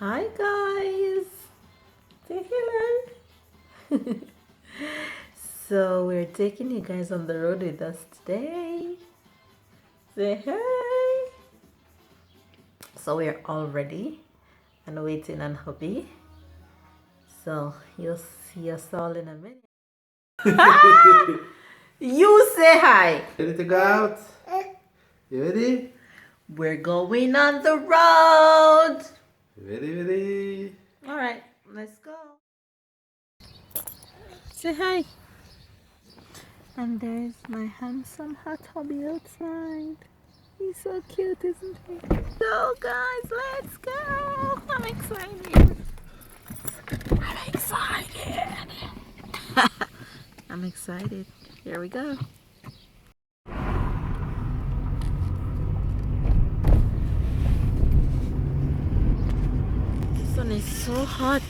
Hi guys, say hello. So we're taking you guys on the road with us today. Say hey. So we're all ready and waiting on hubby. So you'll see us all in a minute. You say hi. Ready to go out? You ready? We're going on the road. Ready? All right, let's go. Say hi. And there's my handsome hot hubby outside. He's so cute, isn't he? So guys, let's go. I'm excited. I'm excited. Here we go. The sun is so hot.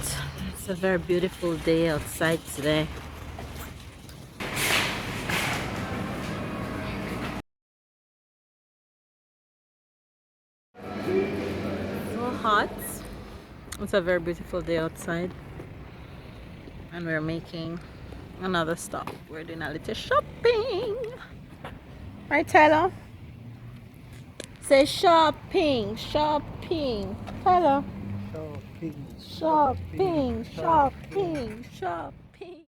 It's a very beautiful day outside today. So hot. It's a very beautiful day outside. And we're making another stop. We're doing a little shopping. Right, Tyler? Say shopping, shopping. Tyler. Shopping, shopping, shopping.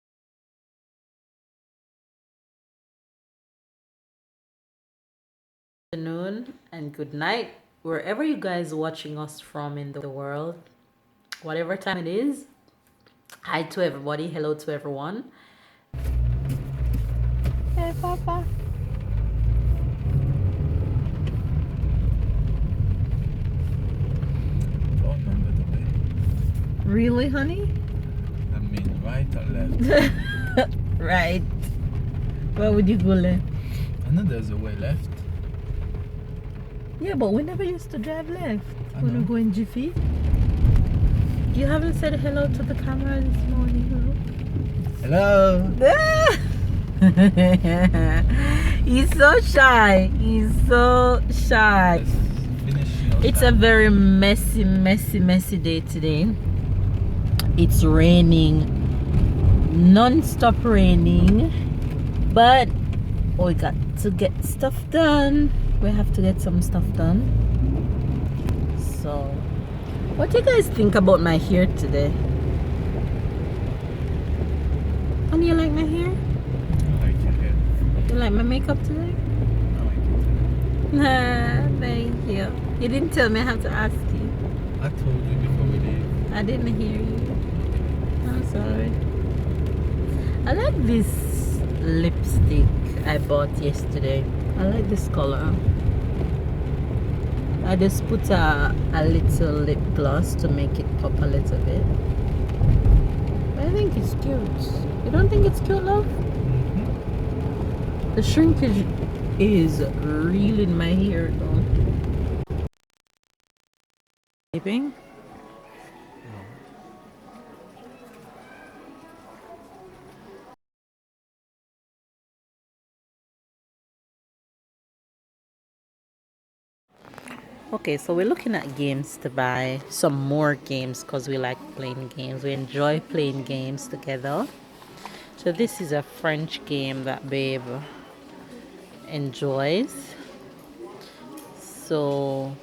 Good afternoon and good night, wherever you guys watching us from in the world. Whatever time it is, hi to everybody, hello to everyone. Hey, Papa. Don't remember the way. Really, honey? I mean, right or left? Right. Where would you go left? I know there's a way left. Yeah, but we never used to drive left I when we know. go in Jiffy. You haven't said hello to the camera this morning, Hello. He's so shy. He's so shy. Let's finish your It's a time. very messy day today. It's raining, non-stop raining, but we got to get stuff done. We have to get some stuff done. So, what do you guys think about my hair today? And you like my hair? I like your hair. You like my makeup today? I like it. Nah, thank you. You didn't tell me I have to ask you. I told you before we leave. I didn't hear you. I'm sorry. I like this lipstick I bought yesterday. I like this color. I just put a little lip gloss to make it pop a little bit. But I think it's cute. You don't think it's cute, love? Mm-hmm. The shrinkage is real in my hair though. Sleeping? Okay, so we're looking at games to buy, some more games because we like playing games. We enjoy playing games together. So this is a French game that babe enjoys. So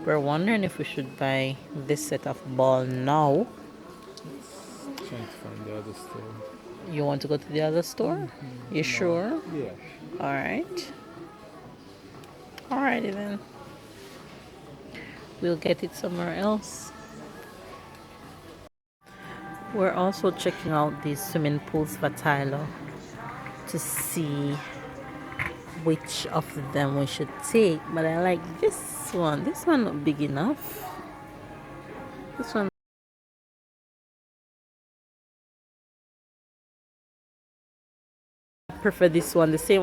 we're wondering if we should buy this set of ball now. Let's try to find the other store. You want to go to the other store? You sure? Yeah. Alright. Alrighty then. We'll get it somewhere else. We're also checking out these swimming pools for Tyler to see which of them we should take. But I like this one. This one not big enough. This one. I prefer this one. The same.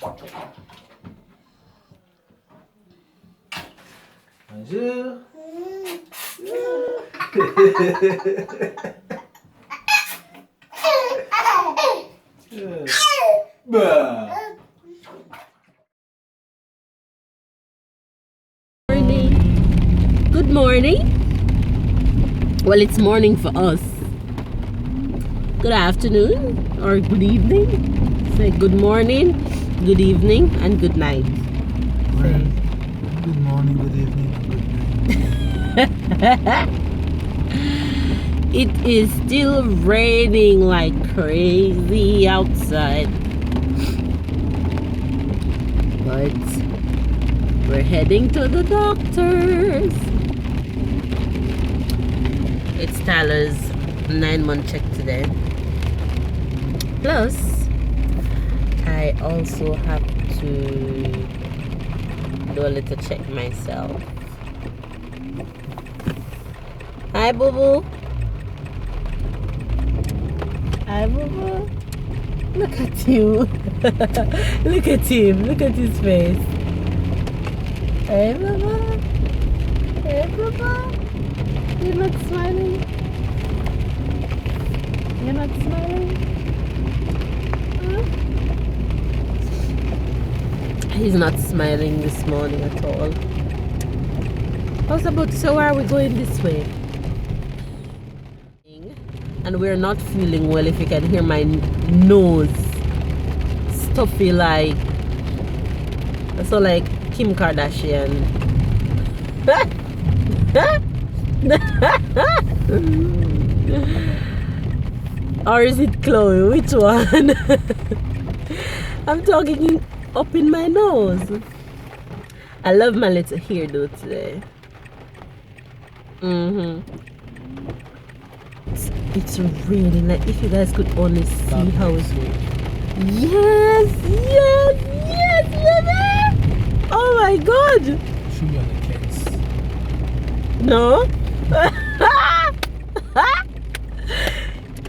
Bonjour. Bah. Morning. Good morning. Well, it's morning for us. Good afternoon or good evening. Say good morning, good evening, and good night. Well, good morning, good evening, and good night. It is still raining like crazy outside. But we're heading to the doctors. It's Tyler's 9-month check today. Plus, I also have to do a little check myself. Hi, Boo Boo. Hi, Boo Boo. Look at you. Look at him. Look at his face. Hey, Boo Boo. Hey, Boo Boo. You're not smiling. You're not smiling. Huh? He's not smiling this morning at all. I was about to say, why are we going this way? And we're not feeling well, if you can hear my nose stuffy like Kim Kardashian. Or is it Chloe? Which one? I'm talking up in my nose. I love my little hairdo today. It's raining. Like, if you guys could only see how it's yes, baby. Oh my god. Show me on the kids. No.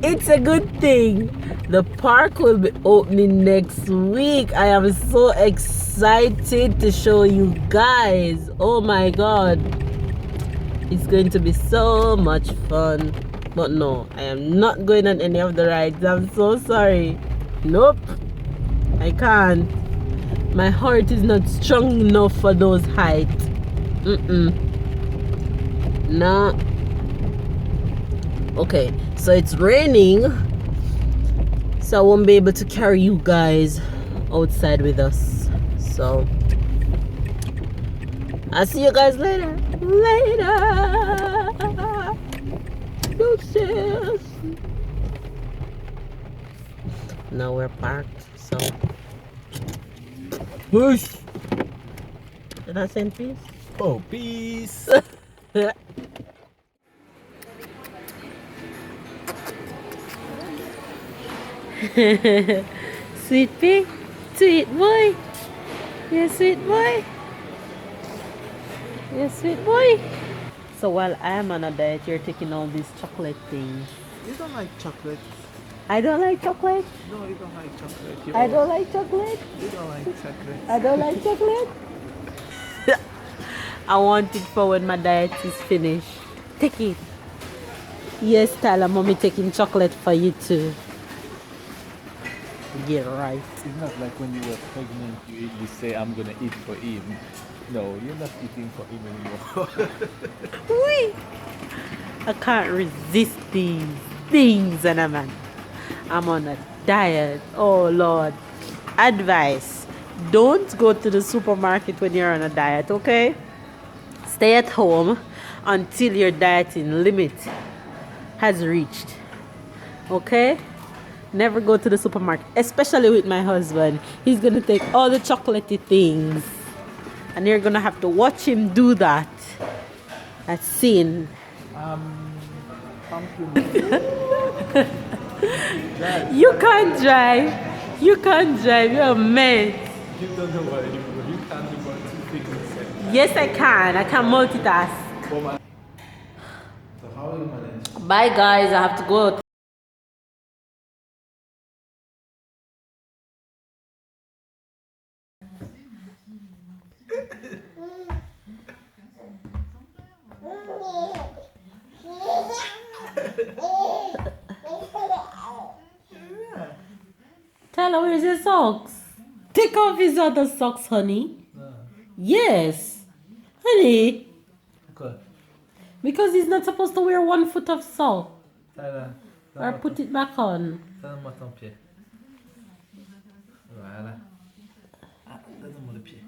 It's a good thing. The park will be opening next week. I am so excited to show you guys. Oh my god. It's going to be so much fun. But no, I am not going on any of the rides. I'm so sorry. Nope. I can't. My heart is not strong enough for those heights. Nah. Okay, so it's raining, so I won't be able to carry you guys outside with us. So I'll see you guys later. Deuces. Now we're parked, so Push. did I send peace? Oh, peace. Sweet pig, sweet boy. Yes, sweet boy. Yes, sweet boy. So while I am on a diet, you're taking all these chocolate things. You don't like chocolate? I don't like chocolate. No, you don't like chocolate. I don't like chocolate. You don't like chocolate. I don't like chocolate. I want it for when my diet is finished. Take it. Yes, Tyler, mommy taking chocolate for you too. Get right. It's not like when you were pregnant, you say, I'm gonna eat for him. No, you're not eating for him anymore. Whee! I can't resist these things, and I'm on a diet. Oh Lord. Advice: don't go to the supermarket when you're on a diet, okay? Stay at home until your dieting limit has reached. Okay? Never go to the supermarket, especially with my husband. He's gonna take all the chocolatey things, and you're gonna have to watch him do that. That's sin. Pumpkin. You can't drive. You can't drive. You're a man. You don't know what you can't do what two things. Yes, I can. I can multitask. So how will you manage? Bye, guys. I have to go. Tyler, where's your socks? Take off his other socks, honey. No. Yes. Honey. Quoi? Because he's not supposed to wear 1 foot of sock. Tyler, Or put it back on. donne-moi ton pied. Voilà. Ah, donne-moi le pied.